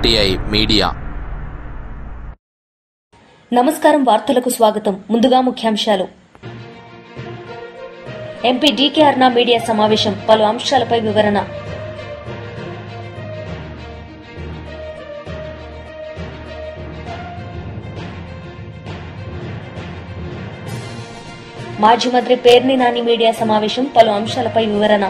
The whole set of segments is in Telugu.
RTI media. నమస్కారం. వార్తలకు స్వాగతం. ముందుగా ముఖ్యాంశాలు. ఎంపీ డీకే అరుణ మీడియా సమావేశం, పలు అంశాలపై వివరణ. మాజీ మంత్రి పేర్ని నాని మీడియా సమావేశం, పలు అంశాలపై వివరణ.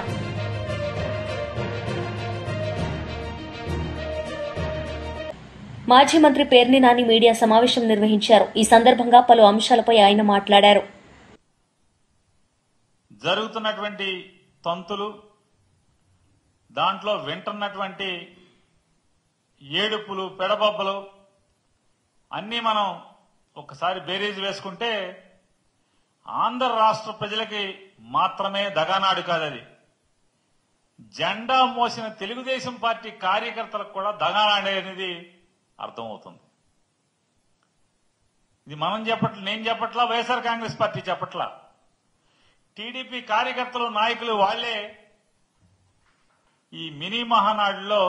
మాజీ మంత్రి పేర్ని నాని మీడియా సమావేశం నిర్వహించారు. ఈ సందర్భంగా పలు అంశాలపై ఆయన మాట్లాడారు. జరుగుతున్నటువంటి తంతులు, దాంట్లో వింటున్నటువంటి ఏడుపులు, పెడబొబ్బలు అన్నీ మనం ఒకసారి బేరీజ్ వేసుకుంటే ఆంధ్ర రాష్ట్ర ప్రజలకి మాత్రమే దగానాడు కాదది. జెండా మోసిన తెలుగుదేశం పార్టీ కార్యకర్తలకు కూడా దగానాడు అనేది అర్థమవుతుంది. ఇది నేను చెప్పట్లా, వైఎస్ఆర్ కాంగ్రెస్ పార్టీ చెప్పట్లా. టీడీపీ కార్యకర్తలు, నాయకులు వాళ్లే ఈ మినీ మహానాడులో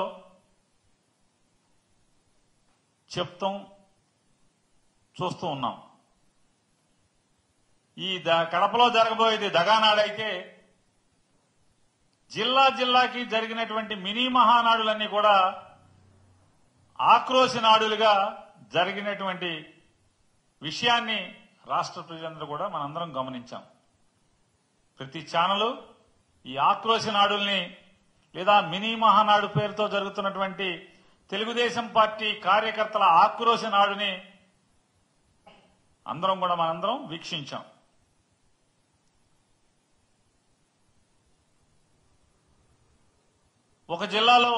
చెప్తాం, చూస్తూ ఉన్నాం. ఈ కడపలో జరగబోయేది దగానాడైతే జిల్లాకి జరిగినటువంటి మినీ మహానాడులన్నీ కూడా ఆక్రోశ నాడులుగా జరిగినటువంటి విషయాన్ని రాష్ట్ర ప్రజలందరూ కూడా మనందరం గమనించాం. ప్రతి ఛానల్ ఈ ఆక్రోశ నాడుల్ని లేదా మినీ మహానాడు పేరుతో జరుగుతున్నటువంటి తెలుగుదేశం పార్టీ కార్యకర్తల ఆక్రోశ నాడుని మనందరం వీక్షించాం. ఒక జిల్లాలో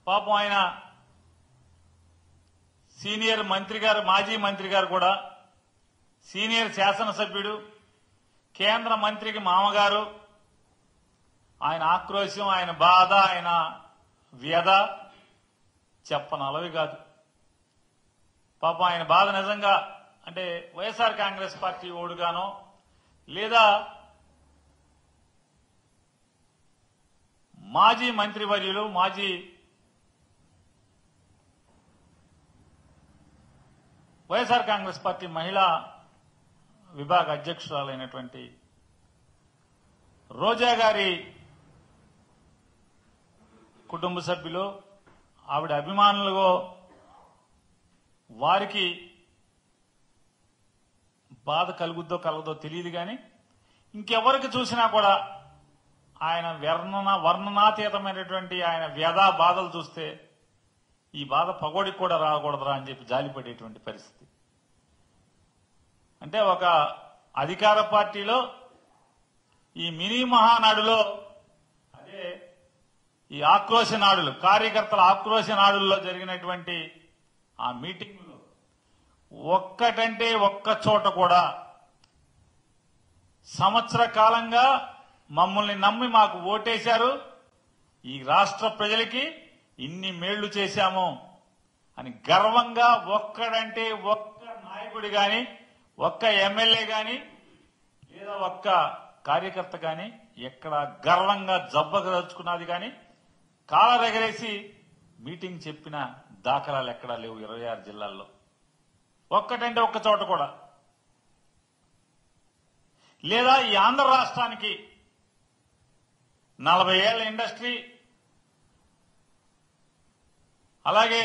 పాపం ఆయన సీనియర్ మంత్రి గారు, మాజీ మంత్రి గారు కూడా, సీనియర్ శాసనసభ్యుడు, కేంద్ర మంత్రికి మామగారు, ఆయన ఆక్రోశం, ఆయన బాధ, ఆయన వ్యధ చెప్పనలవి కాదు. పాపం ఆయన బాధ నిజంగా అంటే వైఎస్ఆర్ కాంగ్రెస్ పార్టీ ఓడుగానో లేదా మాజీ మంత్రివర్యులు, మాజీ వైఎస్ఆర్ కాంగ్రెస్ పార్టీ మహిళా విభాగ అధ్యక్షురాలైనటువంటి రోజా గారి కుటుంబ సభ్యులు, ఆవిడ అభిమానులు వారికి బాధ కలగదో తెలియదు కానీ ఇంకెవరికి చూసినా కూడా ఆయన వర్ణనాతీతమైనటువంటి ఆయన వ్యధా బాధలు చూస్తే ఈ బాధ పగోడికి కూడా రాకూడదురా అని చెప్పి జాలిపడేటువంటి పరిస్థితి. అంటే ఒక అధికార పార్టీలో ఈ మినీ మహానాడులో, అదే ఈ ఆక్రోశ నాడులు, కార్యకర్తల ఆక్రోశ నాడుల్లో జరిగినటువంటి ఆ మీటింగులో ఒక్కటంటే ఒక్క చోట కూడా సంవత్సర కాలంగా మమ్మల్ని నమ్మి మాకు ఓటేశారు, ఈ రాష్ట్ర ప్రజలకి ఇన్ని మేళ్లు చేశాము అని గర్వంగా ఒక్కడంటే ఒక్క నాయకుడి గాని, ఒక్క ఎమ్మెల్యే గాని లేదా ఒక్క కార్యకర్త గాని ఎక్కడ గర్వంగా జబ్బగదలుచుకున్నది గాని కాలరెగరేసి మీటింగ్ చెప్పిన దాఖలాలు ఎక్కడా లేవు 26 జిల్లాల్లో. ఒక్కటంటే ఒక్క చోట కూడా. లేదా ఈ ఆంధ్ర రాష్ట్రానికి 40 ఏళ్ల ఇండస్ట్రీ, అలాగే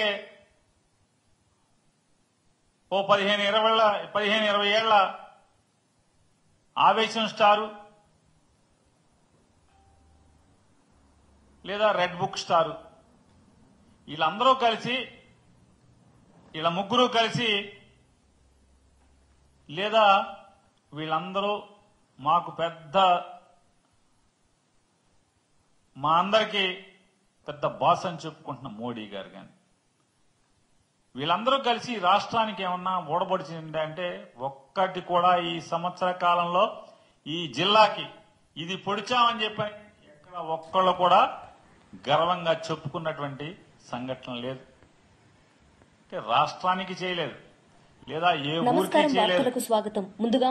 ఓ 15-20 ఏళ్ల ఆవేశం స్టారు లేదా రెడ్ బుక్ స్టారు, వీళ్ళందరూ కలిసి, వీళ్ళ ముగ్గురు కలిసి లేదా వీళ్ళందరూ మాకు మా అందరికీ పెద్ద బాస్ అని చెప్పుకుంటున్న మోడీ గారు కానీ వీళ్ళందరూ కలిసి రాష్ట్రానికి ఏమన్నా ఓడబడిచింది అంటే ఒక్కటి కూడా ఈ సంవత్సర కాలంలో ఈ జిల్లాకి ఇది పొడిచామని చెప్పి ఎక్కడ ఒక్కళ్ళు కూడా గర్వంగా చెప్పుకున్నటువంటి సంఘటన లేదు. అంటే రాష్ట్రానికి చేయలేదు లేదా ఏ ఊరికి చేయలేదు. స్వాగతం. ముందుగా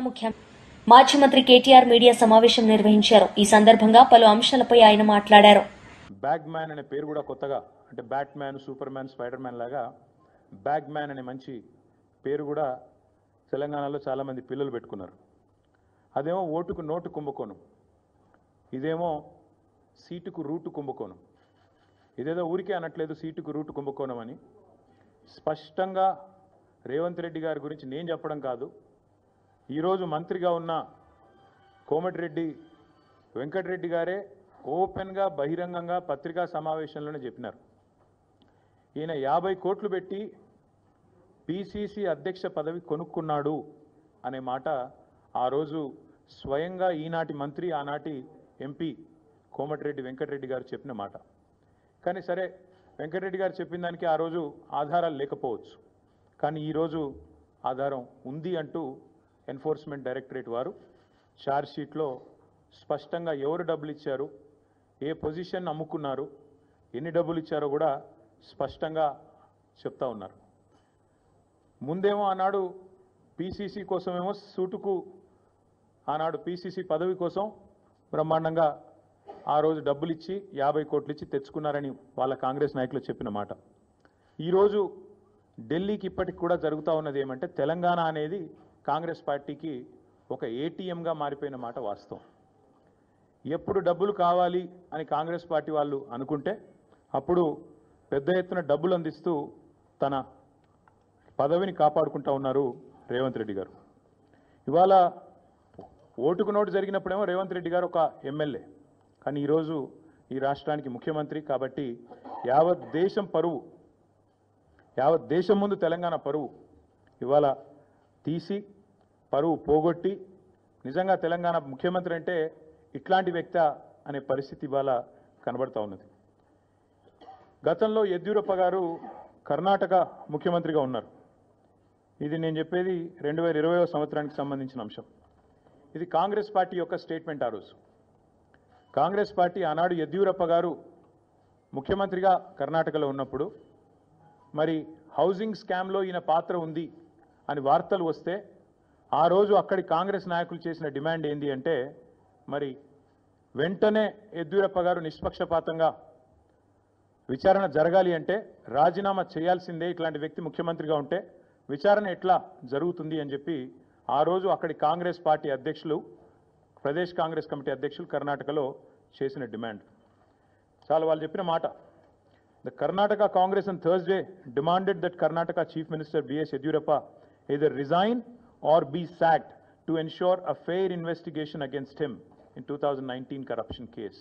మాజీ మంత్రి కేటీఆర్ మీడియా సమావేశం నిర్వహించారు. ఈ సందర్భంగా పలు అంశాలపై ఆయన మాట్లాడారు. బ్యాగ్ మ్యాన్ అనే పేరు కూడా కొత్తగా, అంటే bat man, super man, spider man లాగా బ్యాగ్ మ్యాన్ అనే మంచి పేరు కూడా తెలంగాణలో చాలామంది పిల్లలు పెట్టుకున్నారు. అదేమో ఓటుకు నోటు కుంభకోణం, ఇదేమో సీటుకు రూటు కుంభకోణం. ఇదేదో ఊరికే అనట్లేదు సీటుకు రూటు కుంభకోణం అని. స్పష్టంగా రేవంత్ రెడ్డి గారి గురించి నేను చెప్పడం కాదు, ఈరోజు మంత్రిగా ఉన్న కోమటిరెడ్డి వెంకటరెడ్డి గారే ఓపెన్గా బహిరంగంగా పత్రికా సమావేశంలోనే చెప్పినారు. ఈయన 50 కోట్లు పెట్టి పిసిసి అధ్యక్ష పదవి కొనుక్కున్నాడు అనే మాట ఆ రోజు స్వయంగా ఈనాటి మంత్రి, ఆనాటి ఎంపీ కోమటిరెడ్డి వెంకటరెడ్డి గారు చెప్పిన మాట. కానీ సరే, వెంకటరెడ్డి గారు చెప్పిన దానికి ఆ రోజు ఆధారాలు లేకపోవచ్చు, కానీ ఈరోజు ఆధారం ఉంది అంటూ ఎన్ఫోర్స్మెంట్ డైరెక్టరేట్ వారు ఛార్జ్షీట్లో స్పష్టంగా ఎవరు డబ్బులు ఇచ్చారు, ఏ పొజిషన్ అమ్ముకున్నారు, ఎన్ని డబ్బులు ఇచ్చారో కూడా స్పష్టంగా చెప్తా ఉన్నారు. ముందేమో ఆనాడు పిసిసి కోసమేమో సూటుకు, ఆనాడు పిసిసి పదవి కోసం బ్రహ్మాండంగా ఆ రోజు డబ్బులు ఇచ్చి 50 కోట్లు ఇచ్చి తెచ్చుకున్నారని వాళ్ళ కాంగ్రెస్ నాయకులు చెప్పిన మాట. ఈరోజు ఢిల్లీకి ఇప్పటికి కూడా జరుగుతూ ఉన్నది ఏమంటే, తెలంగాణ అనేది కాంగ్రెస్ పార్టీకి ఒక ఏటీఎంగా మారిపోయిన మాట వాస్తవం. ఎప్పుడు డబ్బులు కావాలి అని కాంగ్రెస్ పార్టీ వాళ్ళు అనుకుంటే అప్పుడు పెద్ద ఎత్తున డబ్బులు అందిస్తూ తన పదవిని కాపాడుకుంటా ఉన్నారు రేవంత్ రెడ్డి గారు. ఇవాళ ఓటుకు నోటు జరిగినప్పుడేమో రేవంత్ రెడ్డి గారు ఒక ఎమ్మెల్యే, కానీ ఈరోజు ఈ రాష్ట్రానికి ముఖ్యమంత్రి. కాబట్టి యావత్ దేశం పరువు, యావత్ దేశం ముందు తెలంగాణ పరువు ఇవాళ తీసి పరువు పోగొట్టి, నిజంగా తెలంగాణ ముఖ్యమంత్రి అంటే ఇట్లాంటి వ్యక్తి అనే పరిస్థితి ఇవాళ కనబడతా ఉన్నది. గతంలో యడ్యూరప్ప గారు కర్ణాటక ముఖ్యమంత్రిగా ఉన్నారు. ఇది నేను చెప్పేది 2020వ సంవత్సరానికి సంబంధించిన అంశం. ఇది కాంగ్రెస్ పార్టీ యొక్క స్టేట్మెంట్. ఆ రోజు కాంగ్రెస్ పార్టీ ఆనాడు యడ్యూరప్ప గారు ముఖ్యమంత్రిగా కర్ణాటకలో ఉన్నప్పుడు మరి హౌసింగ్ స్కామ్లో ఈయన పాత్ర ఉంది అని వార్తలు వస్తే ఆ రోజు అక్కడి కాంగ్రెస్ నాయకులు చేసిన డిమాండ్ ఏంది అంటే, మరి వెంటనే యడ్యూరప్ప గారు నిష్పక్షపాతంగా విచారణ జరగాలి అంటే రాజీనామా చేయాల్సిందే, ఇట్లాంటి వ్యక్తి ముఖ్యమంత్రిగా ఉంటే విచారణ ఎట్లా జరుగుతుంది అని చెప్పి ఆ రోజు అక్కడి కాంగ్రెస్ పార్టీ అధ్యక్షులు, ప్రదేశ్ కాంగ్రెస్ కమిటీ అధ్యక్షులు కర్ణాటకలో చేసిన డిమాండ్ చాలా వాళ్ళు చెప్పిన మాట. The Karnataka Congress on Thursday demanded that Karnataka Chief Minister B.S. Yediyurappa either resign or be sacked to ensure a fair investigation against him in 2019 corruption case.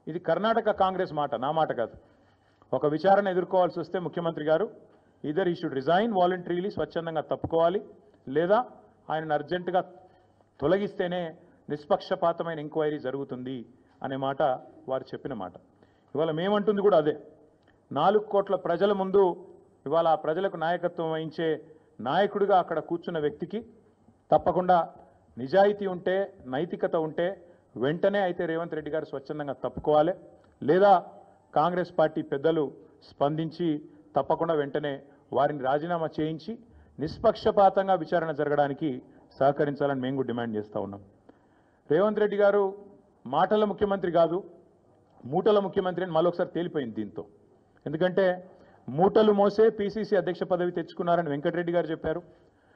ఇది కర్ణాటక కాంగ్రెస్ మాట, నా మాట కాదు. ఒక విచారణ ఎదుర్కోవాల్సి వస్తే ముఖ్యమంత్రి గారు ఈదర్ ఈ షుడ్ రిజైన్ వాలంటరీలీ, స్వచ్ఛందంగా తప్పుకోవాలి, లేదా ఆయనను అర్జెంటుగా తొలగిస్తేనే నిష్పక్షపాతమైన ఎంక్వైరీ జరుగుతుంది అనే మాట వారు చెప్పిన మాట. ఇవాళ మేమంటుంది కూడా అదే. 4 కోట్ల ప్రజల ముందు ఇవాళ ఆ ప్రజలకు నాయకత్వం వహించే నాయకుడిగా అక్కడ కూర్చున్న వ్యక్తికి తప్పకుండా నిజాయితీ ఉంటే, నైతికత ఉంటే వెంటనే అయితే రేవంత్ రెడ్డి గారు స్వచ్ఛందంగా తప్పుకోవాలి, లేదా కాంగ్రెస్ పార్టీ పెద్దలు స్పందించి తప్పకుండా వెంటనే వారిని రాజీనామా చేయించి నిష్పక్షపాతంగా విచారణ జరగడానికి సహకరించాలని మేము కూడా డిమాండ్ చేస్తూ ఉన్నాం. రేవంత్ రెడ్డి గారు మాటల ముఖ్యమంత్రి కాదు, మూటల ముఖ్యమంత్రి అని మళ్ళొకసారి తేలిపోయింది దీంతో. ఎందుకంటే మూటలు మోసే పిసిసి అధ్యక్ష పదవి తెచ్చుకున్నారని వెంకటరెడ్డి గారు చెప్పారు.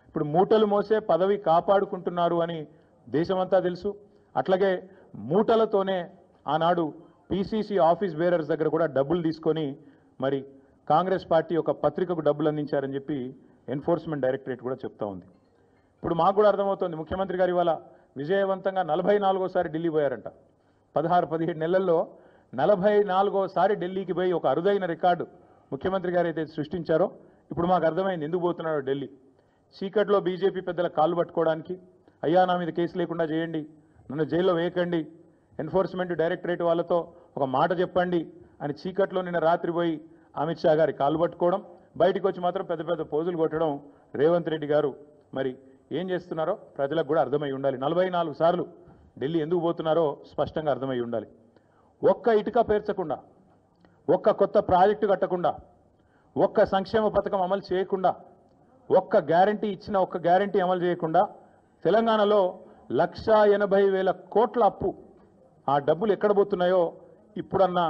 ఇప్పుడు మూటలు మోసే పదవి కాపాడుకుంటున్నారు అని దేశమంతా తెలుసు. అట్లాగే మూటలతోనే ఆనాడు పిసిసి ఆఫీస్ బేరర్స్ దగ్గర కూడా డబ్బులు తీసుకొని మరి కాంగ్రెస్ పార్టీ ఒక పత్రికకు డబ్బులు అందించారని చెప్పి ఎన్ఫోర్స్మెంట్ డైరెక్టరేట్ కూడా చెప్తా ఉంది. ఇప్పుడు మాకు కూడా అర్థమవుతోంది, ముఖ్యమంత్రి గారు ఇవాళ విజయవంతంగా 44వసారి ఢిల్లీ పోయారంట. 16-17 నెలల్లో 44వసారి ఢిల్లీకి పోయి ఒక అరుదైన రికార్డు ముఖ్యమంత్రి గారు అయితే సృష్టించారో ఇప్పుడు మాకు అర్థమైంది ఎందుకు పోతున్నాడో ఢిల్లీ. చీకట్లో బీజేపీ పెద్దల కాళ్ళు పట్టుకోవడానికి, అయ్యా నా మీద కేసు లేకుండా చేయండి, నన్ను జైల్లో వేయకండి, ఎన్ఫోర్స్మెంట్ డైరెక్టరేట్ వాళ్ళతో ఒక మాట చెప్పండి అని చీకట్లో నిన్న రాత్రి పోయి అమిత్ షా గారి కాళ్ళు పట్టుకోవడం, బయటికి వచ్చి మాత్రం పెద్ద పెద్ద పోజులు కొట్టడం రేవంత్ రెడ్డి గారు మరి ఏం చేస్తున్నారో ప్రజలకు కూడా అర్థమై ఉండాలి. 44 సార్లు ఢిల్లీ ఎందుకు పోతున్నారో స్పష్టంగా అర్థమై ఉండాలి. ఒక్క ఇటుక పేర్చకుండా, ఒక్క కొత్త ప్రాజెక్టు కట్టకుండా, ఒక్క సంక్షేమ పథకం అమలు చేయకుండా, ఒక్క గ్యారంటీ ఇచ్చిన ఒక్క గ్యారంటీ అమలు చేయకుండా తెలంగాణలో 1,80,000 కోట్ల అప్పు, ఆ డబ్బులు ఎక్కడ పోతున్నాయో ఇప్పుడన్నా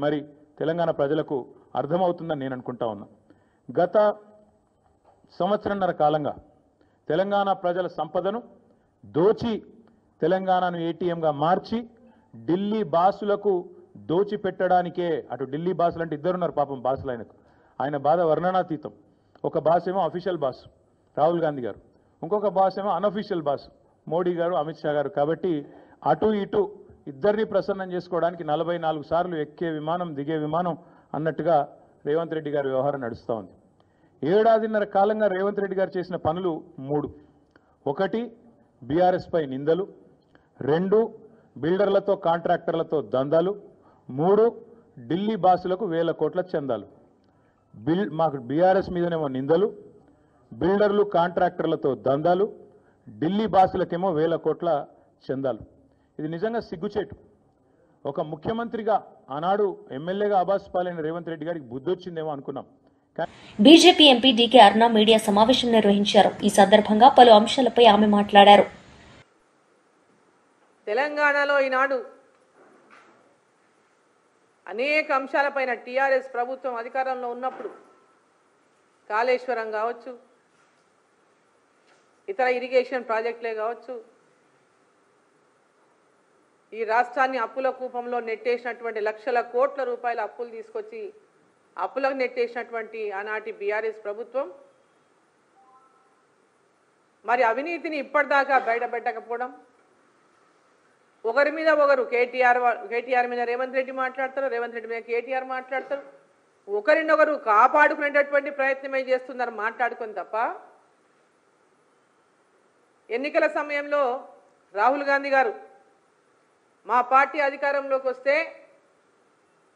మరి తెలంగాణ ప్రజలకు అర్థమవుతుందని నేను అనుకుంటా ఉన్నా. గత సంవత్సరన్నర కాలంగా తెలంగాణ ప్రజల సంపదను దోచి తెలంగాణను ఏటీఎంగా మార్చి ఢిల్లీ బాసులకు దోచి పెట్టడానికే, అటు ఢిల్లీ బాసులు అంటే ఇద్దరున్నారు పాపం బాసులు ఆయన బాధ వర్ణనాతీతం. ఒక బాస్ ఏమో అఫీషియల్ బాస్ రాహుల్ గాంధీ గారు, ఇంకొక బాస్ ఏమో అన్అఫీషియల్ బాస్ మోడీ గారు, అమిత్ షా గారు. కాబట్టి అటు ఇటు ఇద్దరిని ప్రసన్నం చేసుకోవడానికి 44 సార్లు ఎక్కే విమానం దిగే విమానం అన్నట్టుగా రేవంత్ రెడ్డి గారి వ్యవహారం నడుస్తూ ఉంది. ఏడాదిన్నర కాలంగా రేవంత్ రెడ్డి గారు చేసిన పనులు 3. 1 బీఆర్ఎస్ పై నిందలు, 2 బిల్డర్లతో కాంట్రాక్టర్లతో దందాలు, 3 ఢిల్లీ బాసులకు వేల కోట్ల చందాలు. మాకు బీఆర్ఎస్ మీదనేమో నిందలు, బిల్డర్లు కాంట్రాక్టర్లతో దందాలు, ఢిల్లీ బాసులకేమో వేల కోట్ల చందాలు. ఇది నిజంగా సిగ్గుచేటు. ఒక ముఖ్యమంత్రిగా ఆనాడు ఎమ్మెల్యేగా ఆబాస్ పాలైన రేవంత్ రెడ్డి గారికి బుద్ధి వచ్చిందేమో అనుకున్నాం. బీజేపీ ఎంపీ డీకే అరుణ మీడియా సమావేశం నిర్వహించారు. ఈ సందర్భంగా పలు అంశాలపై ఆమె మాట్లాడారు. తెలంగాణలో ఈనాడు అనేక అంశాలపైన టీఆర్ఎస్ ప్రభుత్వం అధికారంలో ఉన్నప్పుడు కాళేశ్వరం కావచ్చు, ఇతర ఇరిగేషన్ ప్రాజెక్టులే కావచ్చు, ఈ రాష్ట్రాన్ని అప్పుల కూపంలో నెట్టేసినటువంటి లక్షల కోట్ల రూపాయల అప్పులు తీసుకొచ్చి అప్పులకు నెట్టేసినటువంటి ఆనాటి బీఆర్ఎస్ ప్రభుత్వం మరి అవినీతిని ఇప్పటిదాకా బయటపెట్టకపోవడం, ఒకరి మీద ఒకరు కేటీఆర్ మీద రేవంత్ రెడ్డి మాట్లాడతారు, రేవంత్ రెడ్డి మీద కేటీఆర్ మాట్లాడతారు, ఒకరినొకరు కాపాడుకునేటటువంటి ప్రయత్నమే చేస్తున్నారు మాట్లాడుకొని తప్ప. ఎన్నికల సమయంలో రాహుల్ గాంధీ గారు మా పార్టీ అధికారంలోకి వస్తే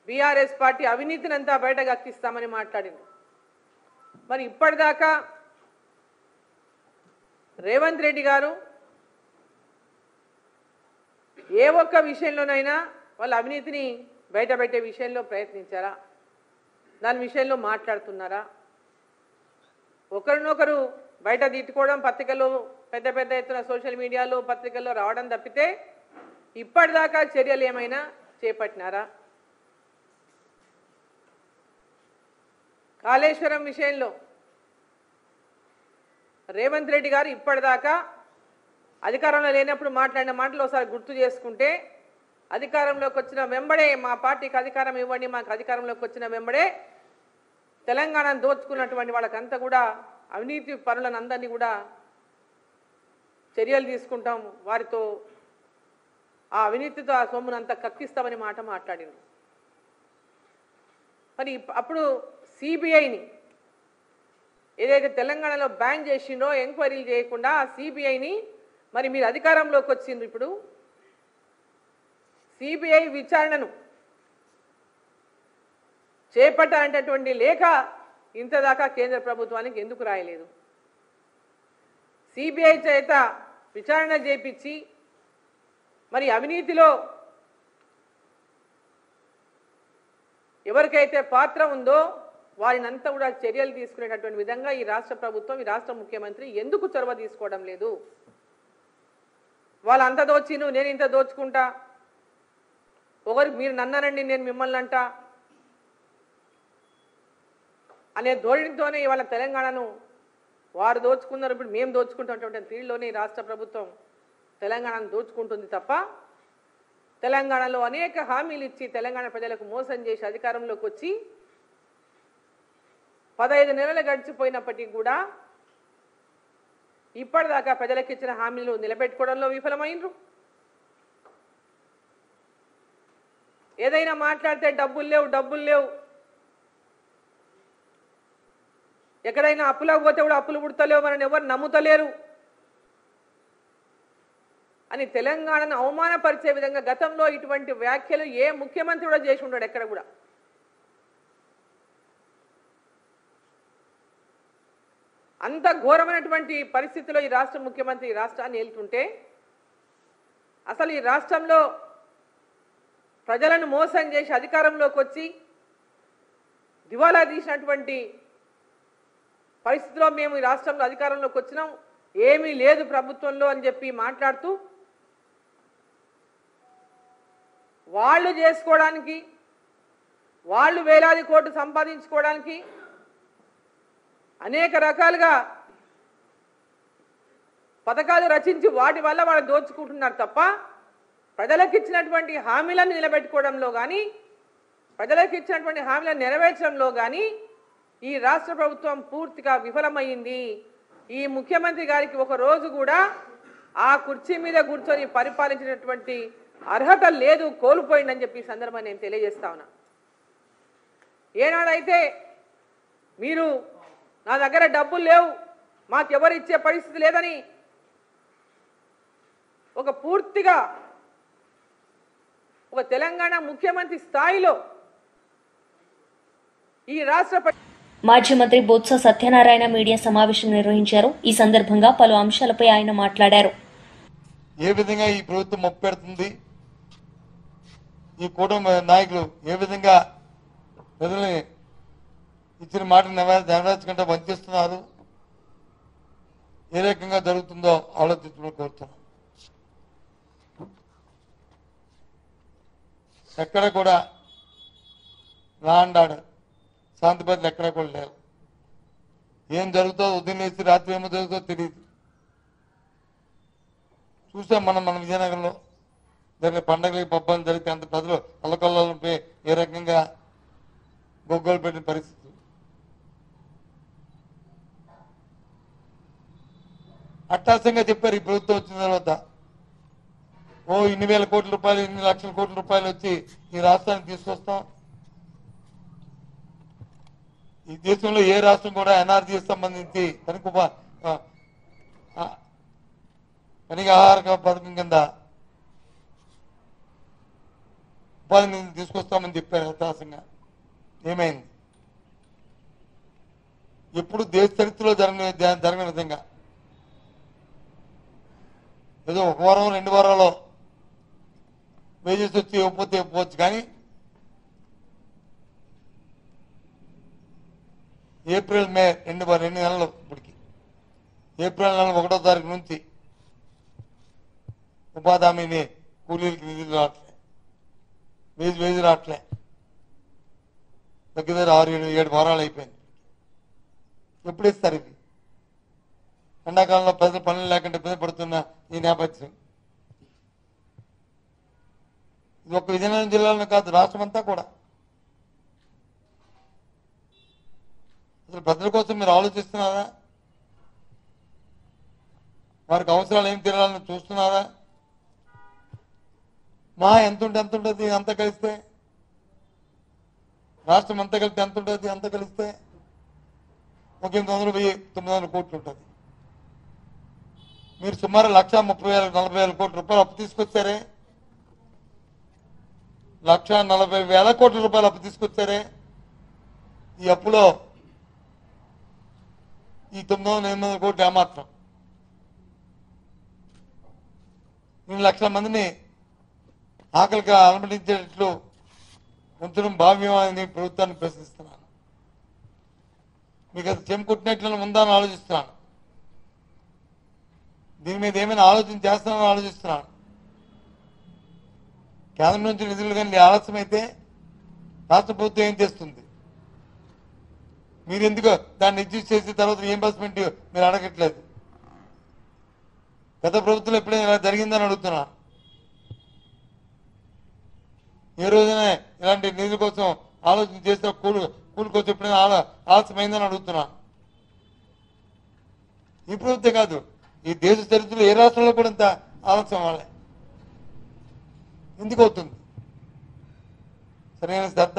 బీఆర్ఎస్ పార్టీ అవినీతిని అంతా బయట గక్కిస్తామని మాట్లాడింది. మరి ఇప్పటిదాకా రేవంత్ రెడ్డి గారు ఏ ఒక్క విషయంలోనైనా వాళ్ళ అవినీతిని బయటపెట్టే విషయంలో ప్రయత్నించారా? దాని విషయంలో మాట్లాడుతున్నారా? ఒకరినొకరు బయట తిట్టుకోవడం, పత్రికల్లో పెద్ద పెద్ద ఎత్తున సోషల్ మీడియాలో పత్రికల్లో రావడం తప్పితే ఇప్పటిదాకా చర్యలు ఏమైనా చేపట్టినారా? కాళేశ్వరం విషయంలో రేవంత్ రెడ్డి గారు ఇప్పటిదాకా అధికారంలో లేనప్పుడు మాట్లాడిన మాటలు ఒకసారి గుర్తు చేసుకుంటే, అధికారంలోకి వచ్చిన వెంబడే మా పార్టీకి అధికారం ఇవ్వండి, మాకు అధికారంలోకి వచ్చిన వెంబడే తెలంగాణను దోచుకున్నటువంటి వాళ్ళకంతా కూడా అవినీతి పనులను అందరినీ కూడా చర్యలు తీసుకుంటాం, వారితో ఆ అవినీతితో ఆ సొమ్మునంతా కక్కిస్తామని మాట మాట్లాడింది. మరి అప్పుడు సిబిఐని ఏదైతే తెలంగాణలో బ్యాన్ చేసిండ్రో ఎంక్వైరీలు చేయకుండా ఆ సిబిఐని మరి మీరు అధికారంలోకి వచ్చిండ్రు, ఇప్పుడు సిబిఐ విచారణను చేపట్టాలంటటువంటి లేఖ ఇంతదాకా కేంద్ర ప్రభుత్వానికి ఎందుకు రాయలేదు? సిబిఐ చేత విచారణ చేపించి మరి అవినీతిలో ఎవరికైతే పాత్ర ఉందో వారినంతా కూడా చర్యలు తీసుకునేటటువంటి విధంగా ఈ రాష్ట్ర ప్రభుత్వం, ఈ రాష్ట్ర ముఖ్యమంత్రి ఎందుకు చొరవ తీసుకోవడం లేదు? వాళ్ళంతా దోచిను, నేను ఇంత దోచుకుంటా, ఒకరికి మీరు నన్నానండి నేను మిమ్మల్ని అంట అనే ధోరణితోనే ఇవాళ తెలంగాణను వారు దోచుకున్నారు, ఇప్పుడు మేము దోచుకుంటున్నటువంటి తీరులోనే రాష్ట్ర ప్రభుత్వం తెలంగాణను దోచుకుంటుంది తప్ప తెలంగాణలో అనేక హామీలు ఇచ్చి తెలంగాణ ప్రజలకు మోసం చేసి అధికారంలోకి వచ్చి 15 నెలలు గడిచిపోయినప్పటికీ కూడా ఇప్పటిదాకా ప్రజలకు ఇచ్చిన హామీలు నిలబెట్టుకోవడంలో విఫలమైనరు. ఏదైనా మాట్లాడితే డబ్బులు లేవు, ఎక్కడైనా అప్పులకు పోతే కూడా అప్పులు పుడతలేవు, మనని ఎవరు నమ్ముతలేరు అని తెలంగాణను అవమానపరిచే విధంగా గతంలో ఇటువంటి వ్యాఖ్యలు ఏ ముఖ్యమంత్రి కూడా చేసి ఉంటాడు ఎక్కడ కూడా. అంత ఘోరమైనటువంటి పరిస్థితిలో ఈ రాష్ట్ర ముఖ్యమంత్రి ఈ రాష్ట్రాన్ని ఏలుతుంటే అసలు ఈ రాష్ట్రంలో ప్రజలను మోసం చేసి అధికారంలోకి వచ్చి దివాలా తీసినటువంటి పరిస్థితిలో మేము ఈ రాష్ట్రంలో అధికారంలోకి వచ్చినాం, ఏమీ లేదు ప్రభుత్వంలో అని చెప్పి మాట్లాడుతూ వాళ్ళు చేసుకోవడానికి వాళ్ళు వేలాది కోట్లు సంపాదించుకోవడానికి అనేక రకాలుగా పథకాలు రచించి వాటి వల్ల వాళ్ళు దోచుకుంటున్నారు తప్ప ప్రజలకు ఇచ్చినటువంటి హామీలను నిలబెట్టుకోవడంలో కానీ ప్రజలకు ఇచ్చినటువంటి హామీలను నెరవేర్చడంలో కానీ ఈ రాష్ట్ర ప్రభుత్వం పూర్తిగా విఫలమైంది. ఈ ముఖ్యమంత్రి గారికి ఒక రోజు కూడా ఆ కుర్చీ మీద కూర్చొని పరిపాలించినటువంటి అర్హత లేదు, కోల్పోయిందని చెప్పి ఈ సందర్భంగా నేను తెలియజేస్తా ఉన్నా. ఏనాడైతే మీరు నా దగ్గర డబ్బులు లేవు, మాకెవరు ఇచ్చే పరిస్థితి లేదని ఒక పూర్తిగా ఒక తెలంగాణ ముఖ్యమంత్రి స్థాయిలో ఈ రాష్ట్ర మాజీ మంత్రి బొత్స సత్యనారాయణ మీడియా సమావేశం నిర్వహించారు. ఈ సందర్భంగా పలు అంశాలపై ఆయన మాట్లాడారు. ఏ విధంగా ఈ ప్రభుత్వం మొప్పెడుతుంది, ఈ కూటమి నాయకులు ఏ విధంగా ప్రజల్ని ఇచ్చిన మాట నెరవేర్చకుండా వంచిస్తున్నారు, ఏ రకంగా జరుగుతుందో ఆలోచించమని కోరుతున్నాం. ఎక్కడ కూడా రాండాడు శాంతి భద్రతలు ఎక్కడ కూడా లేవు. ఏం జరుగుతుందో ఉదయం వేసి రాత్రి ఏమో జరుగుతుందో తెలియదు. చూసాం మన విజయనగరంలో జరిగే పండగలకి పబ్బాలు జరిగితే అంత ప్రజలు అల్లకల్లోపై ఏ రకంగా గొగ్గోలు పెట్టిన పరిస్థితి. అట్టాసంగా చెప్పారు ఈ ప్రభుత్వం వచ్చిన తర్వాత, ఇన్ని వేల కోట్ల రూపాయలు, ఇన్ని లక్షల కోట్ల రూపాయలు వచ్చి ఈ రాష్ట్రానికి తీసుకొస్తాం. ఈ దేశంలో ఏ రాష్ట్రం కూడా ఎన్ఆర్జీకి సంబంధించి పనికి ఆహార పథకం కింద ఉపాధి నిధులు తీసుకొస్తామని చెప్పారు యథాసంగా. ఏమైంది? ఎప్పుడు దేశ చరిత్రలో జరిగిన విధంగా ఏదో ఒక వారం 2 వారాల్లో వేజెస్ వచ్చి ఇవ్వకపోవచ్చు, కానీ ఏప్రిల్ మే 2 నెలలు ఇప్పటికి ఏప్రిల్ నెల 1వ తారీఖు నుంచి ఉపాధి హామీని కూలీలకి నిధులు రావట్లే, వేజు రావట్లే. దగ్గర 6-7 వారాలు అయిపోయింది. ఎప్పుడు ఇస్తారు ఇది? ఎండాకాలంలో ప్రజలు పనులు లేకుండా ఇబ్బంది పడుతున్న ఈ నేపథ్యం. ఇది ఒక్క విజయనగరం జిల్లాలో కాదు, రాష్ట్రం అంతా కూడా. అసలు ప్రజల కోసం మీరు ఆలోచిస్తున్నారా? వారికి అవసరాలు ఏం తీరాలని చూస్తున్నారా? ఎంత ఉంటుంది అంత కలిస్తే, రాష్ట్రం అంతా కలిపితే ఎంత ఉంటుంది? అంత కలిస్తే ఒక 800-900 కోట్లు ఉంటుంది. మీరు సుమారు 1,30,000-40,000 కోట్ల రూపాయలు అప్పు తీసుకొచ్చారే, 1,40,000 కోట్ల రూపాయలు అప్పు తీసుకొచ్చారే. ఈ అప్పులో ఈ 900-800 కోట్లు ఏమాత్రం? 2 లక్షల మందిని ఆకలికి అనుమతించేటట్లు ఉంచడం భావ్యమని ప్రభుత్వాన్ని ప్రశ్నిస్తున్నాను. మీకు అది చెంపుకుట్టినట్లు ఉందా అని ఆలోచిస్తున్నాను. దీని మీద ఏమైనా ఆలోచన చేస్తానని ఆలోచిస్తున్నాను. కేంద్రం నుంచి నిధులు కానీ ఆలస్యమైతే రాష్ట్ర ప్రభుత్వం ఏం చేస్తుంది? మీరు ఎందుకు దాన్ని అడ్జస్ట్ చేసిన తర్వాత రీయింబర్స్మెంట్ మీరు అడగట్లేదు? గత ప్రభుత్వం ఎప్పుడైనా ఇలా జరిగిందని అడుగుతున్నాను. ఏ రోజైనా ఇలాంటి నిధుల కోసం ఆలోచన చేస్తే కూలి కోసం ఎప్పుడైనా ఆలస్యమైందని అడుగుతున్నాను. ఈ ప్రభుత్వం కాదు, ఈ దేశ చరిత్రలో ఏ రాష్ట్రంలో కూడా ఇంత ఆలస్యం వాళ్ళే. ఎందుకు అవుతుంది? సరైన శ్రద్ధ.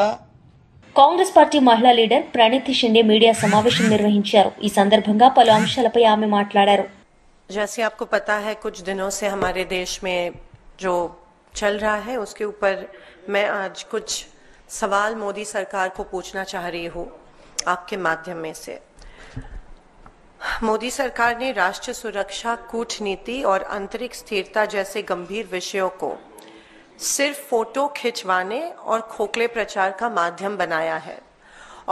కాంగ్రెస్ పార్టీ మహిళా లీడర్ ప్రణీతి షిండే మీడియా సమావేశం నిర్వహించారు. ఈ సందర్భంగా పలు అంశాలపై ఆమె మాట్లాడారు. जैसे आपको पता है, कुछ दिनों से हमारे देश में जो चल रहा है उसके ऊपर मैं आज कुछ सवाल मोदी सरकार को पूछना चाह रही हूँ आपके माध्यम में से। मोदी सरकार ने राष्ट्रीय सुरक्षा, कूटनीति और आंतरिक स्थिरता जैसे गंभीर विषयों को सिर्फ फोटो खिंचवाने और खोखले प्रचार का माध्यम बनाया है।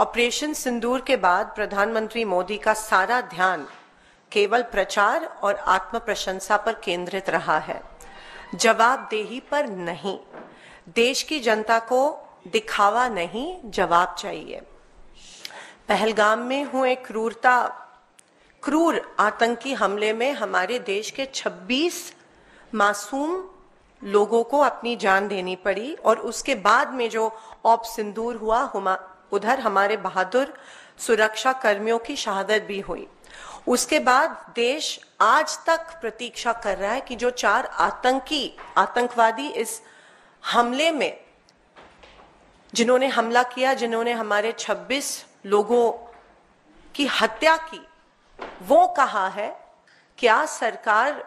ऑपरेशन सिंदूर के बाद प्रधानमंत्री मोदी का सारा ध्यान केवल प्रचार और आत्म प्रशंसा पर केंद्रित रहा है, जवाबदेही पर नहीं। देश की जनता को दिखावा नहीं, जवाब चाहिए। पहलगाम में हुए क्रूर आतंकी हमले में हमारे देश के 26 मासूम लोगों को अपनी जान देनी पड़ी और उसके बाद में जो ऑपरेशन सिंदूर हुआ, उधर हमारे बहादुर सुरक्षा कर्मियों की शहादत भी हुई। उसके बाद देश आज तक प्रतीक्षा कर रहा है कि जो 4 आतंकवादी इस हमले में जिन्होंने हमला किया, जिन्होंने हमारे 26 लोगों की हत्या की, वो कहाँ है? क्या सरकार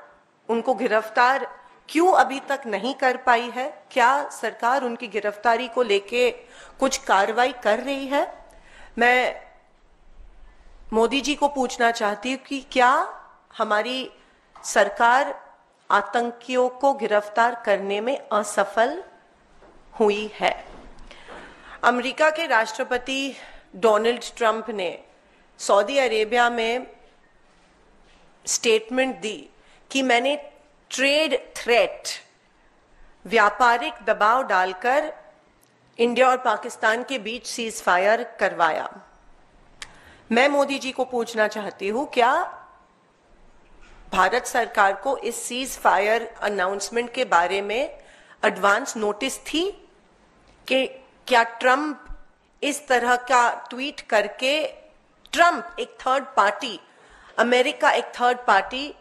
उनको गिरफ्तार क्यों अभी तक नहीं कर पाई है? क्या सरकार उनकी गिरफ्तारी को लेके कुछ कार्रवाई कर रही है? मैं मोदी जी को पूछना चाहती हूँ कि क्या हमारी सरकार आतंकियों को गिरफ्तार करने में असफल हुई है? अमेरिका के राष्ट्रपति डोनाल्ड ट्रंप ने सऊदी अरेबिया में स्टेटमेंट दी कि मैंने ट्रेड थ्रेट, व्यापारिक दबाव डालकर इंडिया और पाकिस्तान के बीच सीज फायर करवाया। मैं मोदी जी को पूछना चाहती हूं, क्या भारत सरकार को इस सीज फायर अनाउंसमेंट के बारे में एडवांस नोटिस थी कि क्या ट्रंप इस तरह का ट्वीट करके, ट्रंप एक थर्ड पार्टी, अमेरिका एक थर्ड पार्टी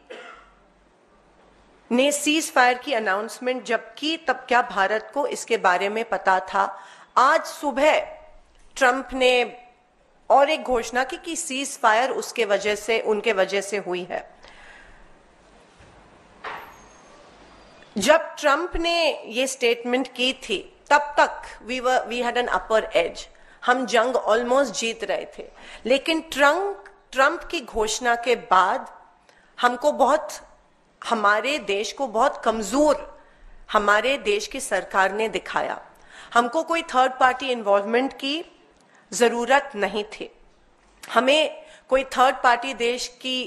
ने सीज फायर की अनाउंसमेंट जब की, तब क्या भारत को इसके बारे में पता था? आज सुबह ट्रंप ने और एक घोषणा की कि सीज फायर उनके वजह से हुई है। जब ट्रंप ने ये स्टेटमेंट की थी, तब तक we had an upper edge, हम जंग ऑलमोस्ट जीत रहे थे। लेकिन ट्रंप की घोषणा के बाद हमारे देश को बहुत कमजोर हमारे देश की सरकार ने दिखाया। हमको कोई थर्ड पार्टी इन्वॉल्वमेंट की जरूरत नहीं थी। हमें कोई थर्ड पार्टी देश की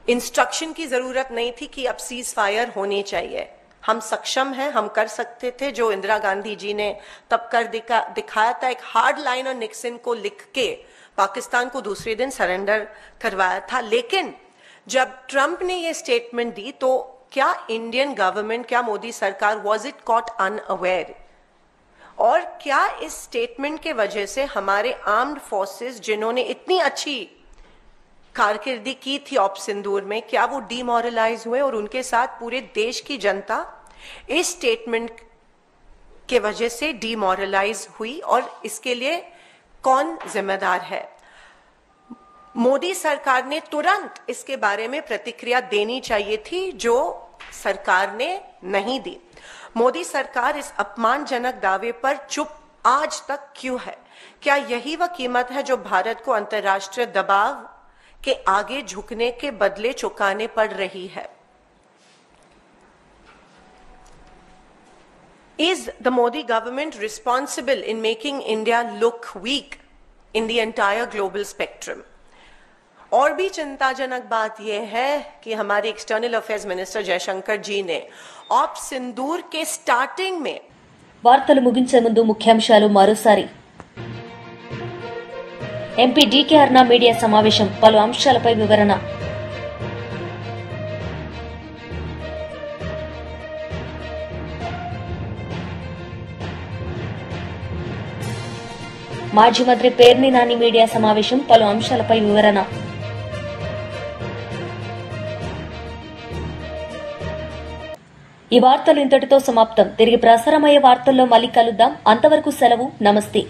इंस्ट्रक्शन की जरूरत नहीं थी कि अब सीज फायर होनी चाहिए। हम सक्षम हैं, हम कर सकते थे जो इंदिरा गांधी जी ने तब कर दिखाया था। एक हार्ड लाइन और निक्सन को लिख के पाकिस्तान को दूसरे दिन सरेंडर करवाया था। लेकिन जब ट्रंप ने ये स्टेटमेंट दी तो क्या इंडियन गवर्नमेंट, क्या मोदी सरकार वॉज इट कॉट अनअवेयर? और क्या इस स्टेटमेंट के वजह से हमारे आर्म्ड फोर्सेस जिन्होंने इतनी अच्छी कारकिर्दी की थी ऑपरेशन सिंदूर में, क्या वो डिमोरलाइज हुए और उनके साथ पूरे देश की जनता इस स्टेटमेंट के वजह से डिमोरलाइज हुई? और इसके लिए कौन जिम्मेदार है? मोदी सरकार ने तुरंत इसके बारे में प्रतिक्रिया देनी चाहिए थी, जो सरकार ने नहीं दी। मोदी सरकार इस अपमानजनक दावे पर चुप आज तक क्यों है? क्या यही वह कीमत है जो भारत को अंतर्राष्ट्रीय दबाव के आगे झुकने के बदले चुकाने पड़ रही है? Is the Modi government responsible in making India look weak in the entire global spectrum? और भी चिंताजनक बात यह है कि हमारे एक्सटर्नल अफेयर्स मिनिस्टर जयशंकर जी ने ऑपरेशन सिंदूर के स्टार्टिंग में వార్తలు ముగించే ముందు ముఖ్యాంశాలు మరోసారి. ఎంపీ డీకే అర్నా మీడియా సమావేశం, పలు అంశాలపై వివరణ. మాజీ మంత్రి పేర్ని నాని మీడియా సమావేశం, పలు అంశాలపై వివరణ. ఈ వార్తలు ఇంతటితో సమాప్తం. తిరిగి ప్రసారమయ్యే వార్తల్లో మళ్ళీ కలుద్దాం. అంతవరకు సెలవు. నమస్తే.